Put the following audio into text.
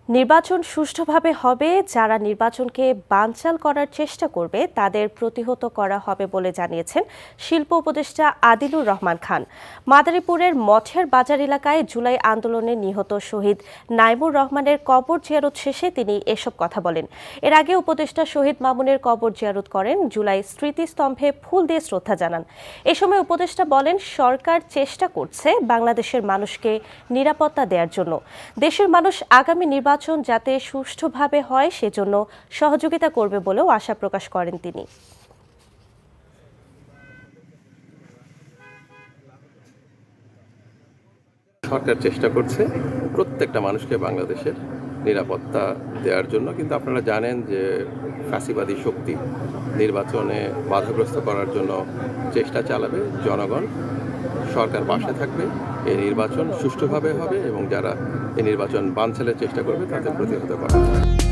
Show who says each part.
Speaker 1: নির্বাচন সুষ্ঠুভাবে হবে, যারা নির্বাচনকে বানচাল করার চেষ্টা করবে তাদের প্রতিহত করা হবে বলে জানিয়েছেন শিল্প উপদেষ্টা আদিলুর রহমান খান। মাদারীপুরের মঠের বাজার এলাকায় জুলাই আন্দোলনে নিহত শহীদ নাইমুর রহমানের কবর জিয়ারত শেষে তিনি এসব কথা বলেন। এর আগে উপদেষ্টা শহীদ মামুনের কবর জিয়ারত করেন, জুলাই স্মৃতিস্তম্ভে ফুল দিয়ে শ্রদ্ধা জানান। এ সময় উপদেষ্টা বলেন, সরকার চেষ্টা করছে বাংলাদেশের মানুষকে নিরাপত্তা দেওয়ার জন্য। দেশের মানুষ আগামী নির্বাচন যাতে সুষ্ঠুভাবে হয় সেজন্য সহযোগিতা করবে বলেও আশা প্রকাশ করেন তিনি।
Speaker 2: সরকার চেষ্টা করছে প্রত্যেকটা মানুষকে বাংলাদেশের নিরাপত্তা দেওয়ার জন্য, কিন্তু আপনারা জানেন যে ফ্যাসিবাদী শক্তি নির্বাচনে বাধাগ্রস্ত করার জন্য চেষ্টা চালাবে। জনগণ সরকার পাশে থাকবে, এই নির্বাচন সুষ্ঠুভাবে হবে এবং যারা এই নির্বাচন বানচালের চেষ্টা করবে তাদের প্রতিহত করা হবে।